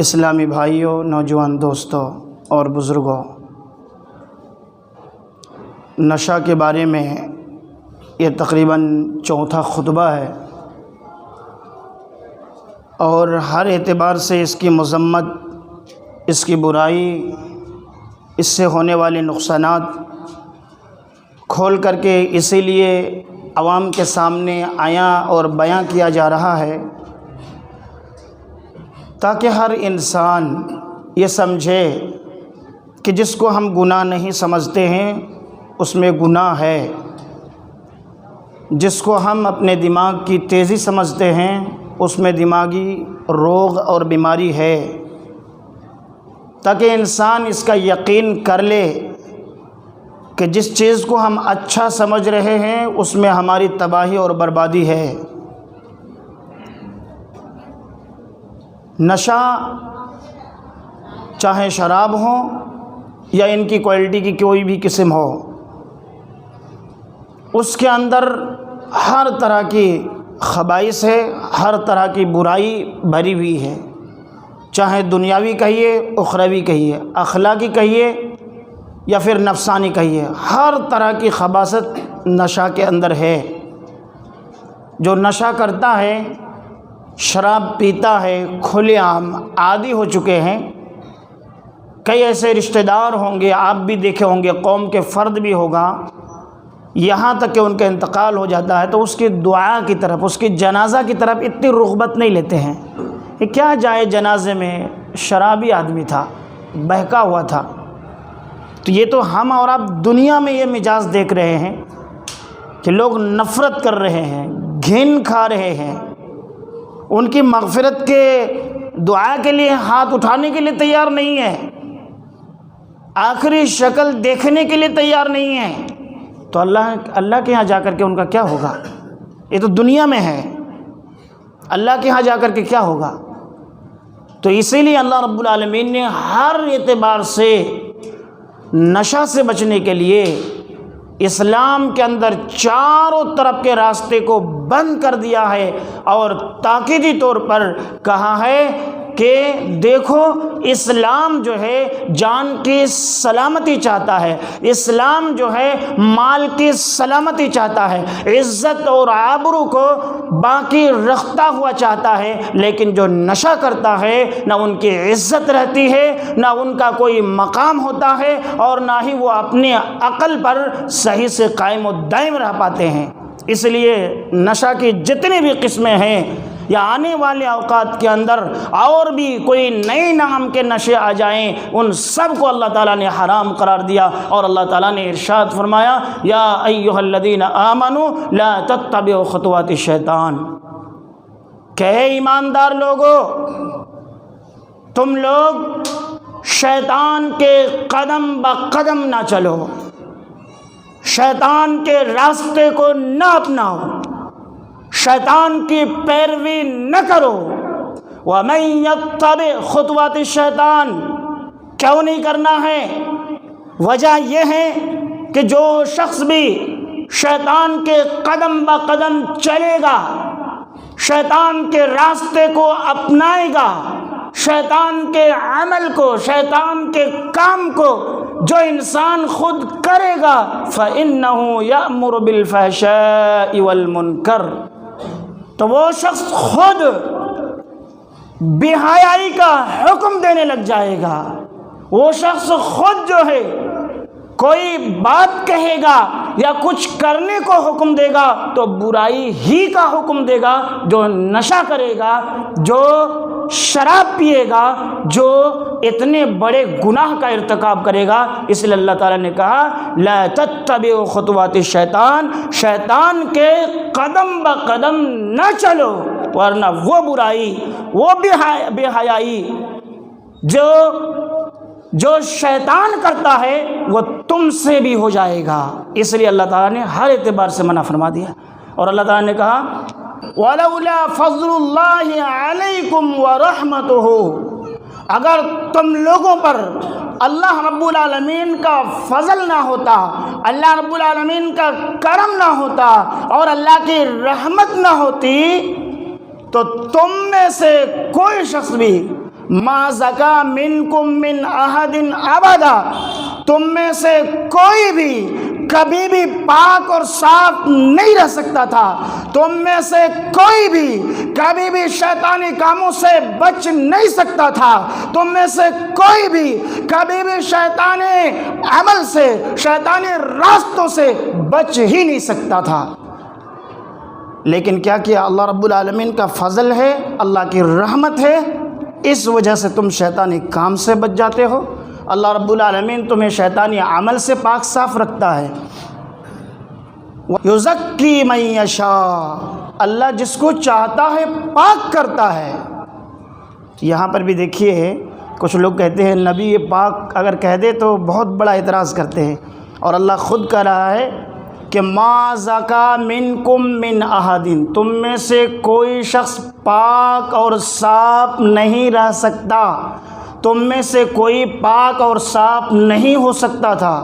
اسلامی بھائیوں، نوجوان دوستوں اور بزرگوں، نشہ کے بارے میں یہ تقریباً چوتھا خطبہ ہے اور ہر اعتبار سے اس کی مذمت، اس کی برائی، اس سے ہونے والے نقصانات کھول کر کے اسی لیے عوام کے سامنے آیا اور بیان کیا جا رہا ہے تاکہ ہر انسان یہ سمجھے کہ جس کو ہم گناہ نہیں سمجھتے ہیں اس میں گناہ ہے، جس کو ہم اپنے دماغ کی تیزی سمجھتے ہیں اس میں دماغی روگ اور بیماری ہے، تاکہ انسان اس کا یقین کر لے کہ جس چیز کو ہم اچھا سمجھ رہے ہیں اس میں ہماری تباہی اور بربادی ہے۔ نشہ چاہے شراب ہو یا ان کی کوالٹی کی کوئی بھی قسم ہو، اس کے اندر ہر طرح کی خبائث ہے، ہر طرح کی برائی بھری ہوئی ہے، چاہے دنیاوی کہیے، اخروی کہیے، اخلاقی کہیے یا پھر نفسانی کہیے، ہر طرح کی خباثت نشہ کے اندر ہے۔ جو نشہ کرتا ہے، شراب پیتا ہے، کھلے عام عادی ہو چکے ہیں۔ کئی ایسے رشتہ دار ہوں گے، آپ بھی دیکھے ہوں گے، قوم کے فرد بھی ہوگا، یہاں تک کہ ان کا انتقال ہو جاتا ہے تو اس کی دعا کی طرف، اس کی جنازہ کی طرف اتنی رغبت نہیں لیتے ہیں کہ کیا جائے جنازے میں، شرابی آدمی تھا، بہکا ہوا تھا۔ تو یہ تو ہم اور آپ دنیا میں یہ مزاج دیکھ رہے ہیں کہ لوگ نفرت کر رہے ہیں، گھن کھا رہے ہیں، ان کی مغفرت کے دعا کے لیے ہاتھ اٹھانے کے لیے تیار نہیں ہے، آخری شکل دیکھنے کے لیے تیار نہیں ہے۔ تو اللہ کے ہاں جا کر کے ان کا کیا ہوگا؟ یہ تو دنیا میں ہے، اللہ کے ہاں جا کر کے کیا ہوگا؟ تو اسی لیے اللہ رب العالمین نے ہر اعتبار سے نشہ سے بچنے کے لیے اسلام کے اندر چاروں طرف کے راستے کو بند کر دیا ہے اور تاکیدی طور پر کہا ہے کہ دیکھو، اسلام جو ہے جان کی سلامتی چاہتا ہے، اسلام جو ہے مال کی سلامتی چاہتا ہے، عزت اور آبرو کو باقی رکھتا ہوا چاہتا ہے، لیکن جو نشہ کرتا ہے نہ ان کی عزت رہتی ہے، نہ ان کا کوئی مقام ہوتا ہے، اور نہ ہی وہ اپنے عقل پر صحیح سے قائم و دائم رہ پاتے ہیں۔ اس لیے نشہ کی جتنی بھی قسمیں ہیں یا آنے والے اوقات کے اندر اور بھی کوئی نئے نام کے نشے آ جائیں، ان سب کو اللہ تعالیٰ نے حرام قرار دیا، اور اللہ تعالیٰ نے ارشاد فرمایا، یا ایھا الذین آمنوا لا تتبعوا خطوات الشیطان، کہ اے ایماندار لوگو، تم لوگ شیطان کے قدم بقدم نہ چلو، شیطان کے راستے کو نہ اپناؤ، شیطان کی پیروی نہ کرو۔ وَمَن يَتَّبِعْ خُطُوَاتِ الشَّيْطَانِ، کیوں نہیں کرنا ہے؟ وجہ یہ ہے کہ جو شخص بھی شیطان کے قدم بقدم چلے گا، شیطان کے راستے کو اپنائے گا، شیطان کے عمل کو، شیطان کے کام کو جو انسان خود کرے گا، فَإِنَّهُ يَأْمُرُ بِالْفَحْشَاءِ وَالْمُنکَرِ، تو وہ شخص خود بے حیائی کا حکم دینے لگ جائے گا۔ وہ شخص خود جو ہے کوئی بات کہے گا یا کچھ کرنے کو حکم دے گا تو برائی ہی کا حکم دے گا۔ جو نشہ کرے گا، جو شراب پیے گا، جو اتنے بڑے گناہ کا ارتکاب کرے گا، اس لیے اللہ تعالیٰ نے کہا لا تتبعوا خطوات الشیطان، شیطان کے قدم بقدم نہ چلو، ورنہ وہ برائی، وہ بے حیائی جو شیطان کرتا ہے وہ تم سے بھی ہو جائے گا۔ اس لیے اللہ تعالیٰ نے ہر اعتبار سے منع فرما دیا، اور اللہ تعالیٰ نے کہا وَلَوْلَا فَضْلُ اللَّهِ عَلَيْكُمْ وَرَحْمَتُهُ، اگر تم لوگوں پر اللہ رب العالمین کا فضل نہ ہوتا، اللہ رب العالمین کا کرم نہ ہوتا اور اللہ کی رحمت نہ ہوتی، تو تم میں سے کوئی شخص بھی ما زکا منکم من احد ابدا، تم میں سے کوئی بھی کبھی بھی پاک اور صاف نہیں رہ سکتا تھا، تم میں سے کوئی بھی کبھی بھی شیطانی کاموں سے بچ نہیں سکتا تھا، تم میں سے کوئی بھی کبھی بھی شیطانی عمل سے، شیطانی راستوں سے بچ ہی نہیں سکتا تھا۔ لیکن کیا کیا؟ اللہ رب العالمین کا فضل ہے، اللہ کی رحمت ہے، اس وجہ سے تم شیطانی کام سے بچ جاتے ہو۔ اللہ رب العالمین تمہیں شیطانی عمل سے پاک صاف رکھتا ہے۔ یزکی من یشاء، اللہ جس کو چاہتا ہے پاک کرتا ہے۔ یہاں پر بھی دیکھیے کچھ لوگ کہتے ہیں نبی پاک اگر کہہ دے تو بہت بڑا اعتراض کرتے ہیں، اور اللہ خود کہہ رہا ہے کہ ما زکا منکم من احد، تم میں سے کوئی شخص پاک اور صاف نہیں رہ سکتا، تم میں سے کوئی پاک اور صاف نہیں ہو سکتا تھا۔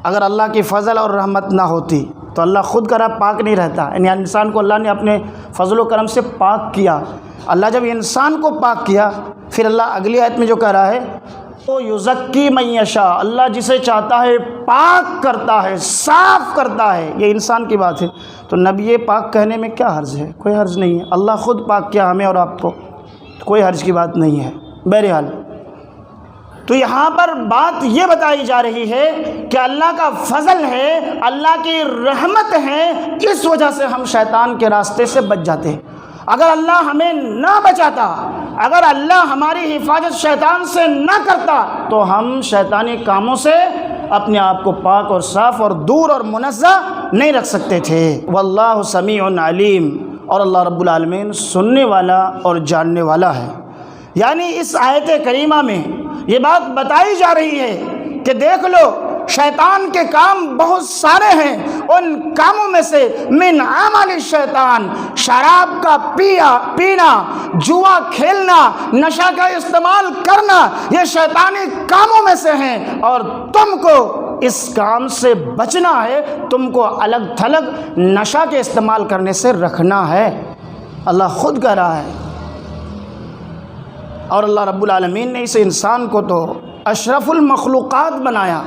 اگر اللہ کی فضل اور رحمت نہ ہوتی تو اللہ خود کہہ رہا پاک نہیں رہتا، یعنی انسان کو اللہ نے اپنے فضل و کرم سے پاک کیا۔ اللہ جب انسان کو پاک کیا، پھر اللہ اگلی آیت میں جو کہہ رہا ہے تو یزکی من یشاء، اللہ جسے چاہتا ہے پاک کرتا ہے، صاف کرتا ہے۔ یہ انسان کی بات ہے، تو نبی پاک کہنے میں کیا حرج ہے؟ کوئی حرج نہیں ہے، اللہ خود پاک کیا ہمیں اور آپ کو، کوئی حرج کی بات نہیں ہے۔ بہرحال تو یہاں پر بات یہ بتائی جا رہی ہے کہ اللہ کا فضل ہے، اللہ کی رحمت ہے، اس وجہ سے ہم شیطان کے راستے سے بچ جاتے ہیں۔ اگر اللہ ہمیں نہ بچاتا، اگر اللہ ہماری حفاظت شیطان سے نہ کرتا تو ہم شیطانی کاموں سے اپنے آپ کو پاک اور صاف اور دور اور منزہ نہیں رکھ سکتے تھے۔ واللہ سمیع علیم، اور اللہ رب العالمین سننے والا اور جاننے والا ہے۔ یعنی اس آیت کریمہ میں یہ بات بتائی جا رہی ہے کہ دیکھ لو شیطان کے کام بہت سارے ہیں، ان کاموں میں سے من عمل الشیطان، شراب کا پینا، جوا کھیلنا، نشہ کا استعمال کرنا، یہ شیطانی کاموں میں سے ہیں، اور تم کو اس کام سے بچنا ہے، تم کو الگ تھلگ نشہ کے استعمال کرنے سے رکھنا ہے۔ اللہ خود کہہ رہا ہے، اور اللہ رب العالمین نے اس انسان کو تو اشرف المخلوقات بنایا۔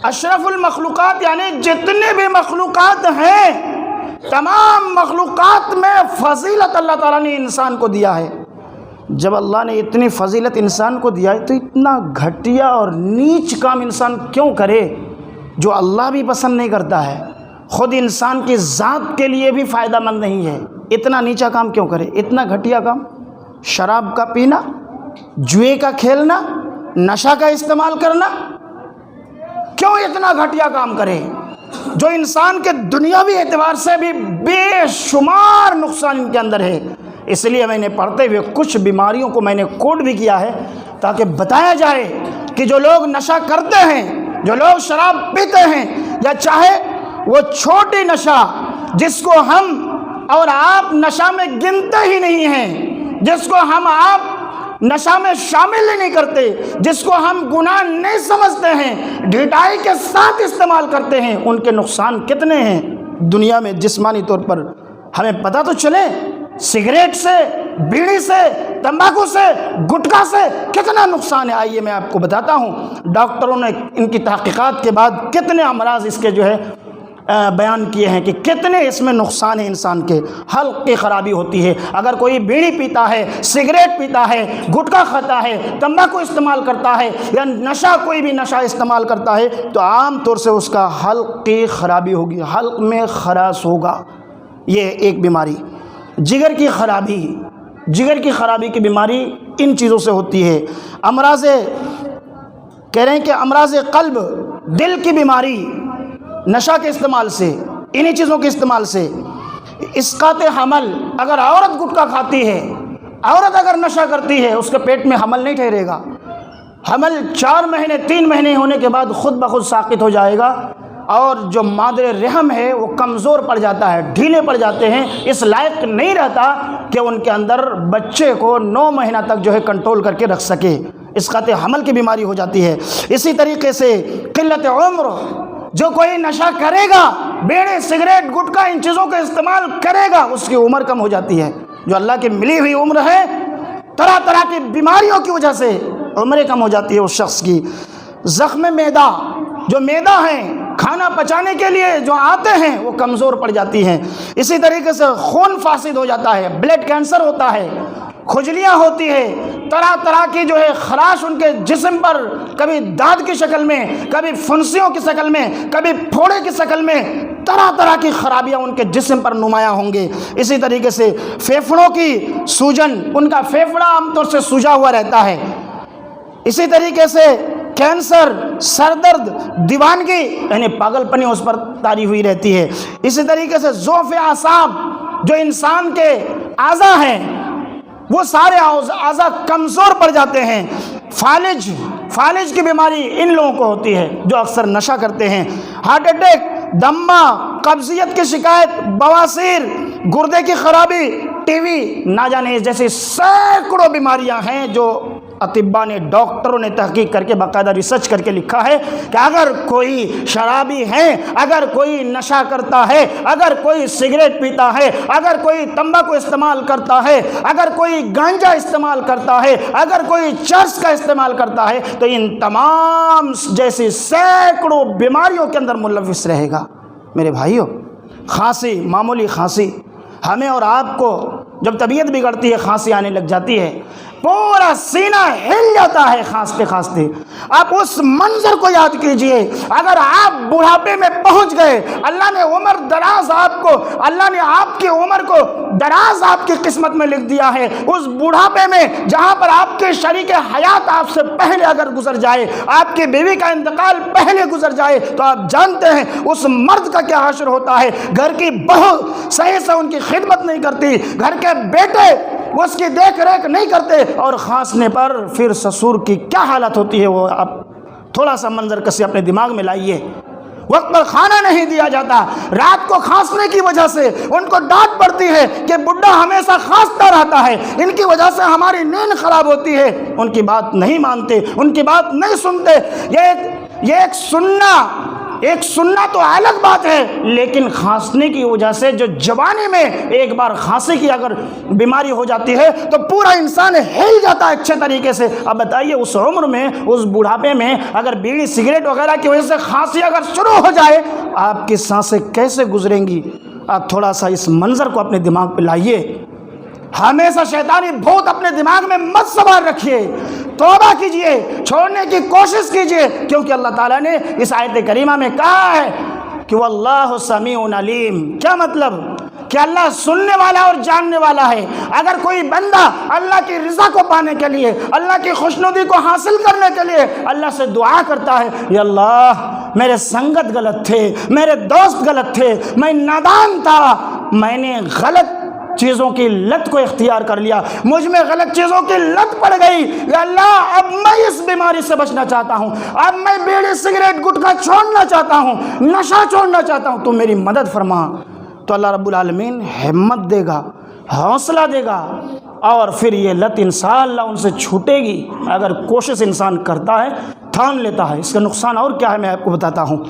اشرف المخلوقات یعنی جتنے بھی مخلوقات ہیں، تمام مخلوقات میں فضیلت اللہ تعالیٰ نے انسان کو دیا ہے۔ جب اللہ نے اتنی فضیلت انسان کو دیا ہے تو اتنا گھٹیا اور نیچ کام انسان کیوں کرے جو اللہ بھی پسند نہیں کرتا ہے، خود انسان کی ذات کے لیے بھی فائدہ مند نہیں ہے؟ اتنا نیچا کام کیوں کرے، اتنا گھٹیا کام؟ شراب کا پینا، جوئے کا کھیلنا، نشہ کا استعمال کرنا، کیوں اتنا گھٹیا کام کرے جو انسان کے دنیاوی اعتبار سے بھی بے شمار نقصان ان کے اندر ہے؟ اس لیے میں نے پڑھتے ہوئے کچھ بیماریوں کو میں نے کوٹ بھی کیا ہے تاکہ بتایا جائے کہ جو لوگ نشہ کرتے ہیں، جو لوگ شراب پیتے ہیں، یا چاہے وہ چھوٹی نشہ جس کو ہم اور آپ نشہ میں گنتے ہی نہیں ہیں، جس کو ہم آپ نشہ میں شامل ہی نہیں کرتے، جس کو ہم گناہ نہیں سمجھتے ہیں، ڈھٹائی کے ساتھ استعمال کرتے ہیں، ان کے نقصان کتنے ہیں دنیا میں جسمانی طور پر ہمیں پتہ تو چلے۔ سگریٹ سے، بیڑی سے، تمباکو سے، گٹکا سے کتنا نقصان ہے، آئیے میں آپ کو بتاتا ہوں۔ ڈاکٹروں نے ان کی تحقیقات کے بعد کتنے امراض اس کے جو ہے بیان کیے ہیں کہ کتنے اس میں نقصان ہے انسان کے۔ حلق کی خرابی ہوتی ہے، اگر کوئی بیڑی پیتا ہے، سگریٹ پیتا ہے، گٹکا کھاتا ہے، تمباکو استعمال کرتا ہے، یا نشہ کوئی بھی نشہ استعمال کرتا ہے تو عام طور سے اس کا حلق کی خرابی ہوگی، حلق میں خراش ہوگا۔ یہ ایک بیماری۔ جگر کی خرابی، جگر کی خرابی کی بیماری ان چیزوں سے ہوتی ہے۔ امراض کہہ رہے ہیں کہ امراض قلب، دل کی بیماری نشہ کے استعمال سے، انہی چیزوں کے استعمال سے۔ اسقاط حمل، اگر عورت گٹکا کھاتی ہے، عورت اگر نشہ کرتی ہے، اس کے پیٹ میں حمل نہیں ٹھہرے گا۔ حمل 4 مہینے 3 مہینے ہونے کے بعد خود بخود ساقط ہو جائے گا، اور جو مادر رحم ہے وہ کمزور پڑ جاتا ہے، ڈھیلے پڑ جاتے ہیں، اس لائق نہیں رہتا کہ ان کے اندر بچے کو 9 مہینہ تک جو ہے کنٹرول کر کے رکھ سکے۔ اسقاط حمل کی بیماری ہو جاتی ہے۔ اسی طریقے سے قلت عمر، جو کوئی نشہ کرے گا، بیڑی، سگریٹ، گٹکا، ان چیزوں کا استعمال کرے گا، اس کی عمر کم ہو جاتی ہے۔ جو اللہ کی ملی ہوئی عمر ہے طرح طرح کی بیماریوں کی وجہ سے عمریں کم ہو جاتی ہے اس شخص کی. زخم معدہ، جو معدہ ہیں کھانا پچانے کے لیے جو آتے ہیں وہ کمزور پڑ جاتی ہیں. اسی طریقے سے خون فاسد ہو جاتا ہے، بلڈ کینسر ہوتا ہے، کھجلیاں ہوتی ہے، طرح طرح کی جو ہے خراش ان کے جسم پر، کبھی داد کی شکل میں، کبھی پھنسیوں کی شکل میں، کبھی پھوڑے کی شکل میں، طرح طرح کی خرابیاں ان کے جسم پر نمایاں ہوں گے. اسی طریقے سے پھیپھڑوں کی سوجن، ان کا پھیپھڑا عام طور سے سوجا ہوا رہتا ہے. اسی طریقے سے کینسر، سر درد، دیوانگی یعنی پاگل پنی اس پر طاری ہوئی رہتی ہے. اسی طریقے سے ضعف اعصاب، جو انسان کے اعضاء ہیں وہ سارے اعضاء کمزور پڑ جاتے ہیں. فالج کی بیماری ان لوگوں کو ہوتی ہے جو اکثر نشہ کرتے ہیں. ہارٹ اٹیک، دمہ، قبضیت کی شکایت، بواسیر، گردے کی خرابی، ٹی وی، نہ جانے جیسی سینکڑوں بیماریاں ہیں جو اطباء نے، ڈاکٹروں نے تحقیق کر کے باقاعدہ ریسرچ کر کے لکھا ہے کہ اگر کوئی شرابی ہے، اگر کوئی نشہ کرتا ہے، اگر کوئی سگریٹ پیتا ہے، اگر کوئی تمباکو استعمال کرتا ہے، اگر کوئی گانجا استعمال کرتا ہے، اگر کوئی چرس کا استعمال کرتا ہے، تو ان تمام جیسی سینکڑوں بیماریوں کے اندر ملوث رہے گا. میرے بھائیو، کھانسی، معمولی کھانسی، ہمیں اور آپ کو جب طبیعت بگڑتی ہے، کھانسی آنے لگ جاتی ہے، پورا سینہ ہل جاتا ہے کھانستے کھانستے. آپ اس منظر کو یاد کیجئے. اگر آپ بڑھاپے میں پہنچ گئے، اللہ نے عمر دراز آپ کو، اللہ نے آپ کی عمر کو دراز آپ کی قسمت میں لکھ دیا ہے. اس بڑھاپے میں جہاں پر آپ کے شریک حیات آپ سے پہلے اگر گزر جائے، آپ کی بیوی کا انتقال پہلے گزر جائے، تو آپ جانتے ہیں اس مرد کا کیا حشر ہوتا ہے. گھر کی بہو صحیح سے ان کی خدمت نہیں کرتی، گھر کے بیٹے اس کی دیکھ ریکھ نہیں کرتے، اور کھانسنے پر پھر سسر کی کیا حالت ہوتی ہے وہ آپ تھوڑا سا منظر کسی اپنے دماغ میں لائیے. وقت پر کھانا نہیں دیا جاتا، رات کو کھانسنے کی وجہ سے ان کو ڈانٹ پڑتی ہے کہ بڈھا ہمیشہ کھانستا رہتا ہے، ان کی وجہ سے ہماری نیند خراب ہوتی ہے. ان کی بات نہیں مانتے، ان کی بات نہیں سنتے. یہ ایک سننا تو الگ بات ہے، لیکن کھانسنے کی وجہ سے جو جوانی میں ایک بار کھانسی کی اگر بیماری ہو جاتی ہے تو پورا انسان ہل جاتا ہے اچھے طریقے سے. اب بتائیے اس عمر میں، اس بڑھاپے میں اگر بیڑی سگریٹ وغیرہ کی وجہ سے کھانسی اگر شروع ہو جائے، آپ کی سانسیں کیسے گزریں گی؟ آپ تھوڑا سا اس منظر کو اپنے دماغ پہ لائیے. ہمیشہ شیطانی بھوت اپنے دماغ میں مت سوار رکھیے، توبہ کیجئے، چھوڑنے کی کوشش کیجئے، کیونکہ اللہ تعالیٰ نے اس آیت کریمہ میں کہا ہے کہ واللہ سمیع علیم. کیا مطلب؟ کہ اللہ سننے والا اور جاننے والا ہے. اگر کوئی بندہ اللہ کی رضا کو پانے کے لیے، اللہ کی خوشنودی کو حاصل کرنے کے لیے اللہ سے دعا کرتا ہے، یا اللہ میرے سنگت غلط تھے، میرے دوست غلط تھے، میں نادان تھا، میں نے غلط چیزوں کی لت کو اختیار کر لیا، مجھ میں غلط چیزوں کی لت پڑ گئی، یا اللہ اب میں اس بیماری سے بچنا چاہتا ہوں، اب میں بیڑی سگریٹ گٹکا چھوڑنا چاہتا ہوں، نشہ چھوڑنا چاہتا ہوں، تو میری مدد فرما. تو اللہ رب العالمین ہمت دے گا، حوصلہ دے گا، اور پھر یہ لت انشاءاللہ ان سے چھوٹے گی اگر کوشش انسان کرتا ہے، تھام لیتا ہے. اس کا نقصان اور کیا ہے میں آپ کو بتاتا ہوں.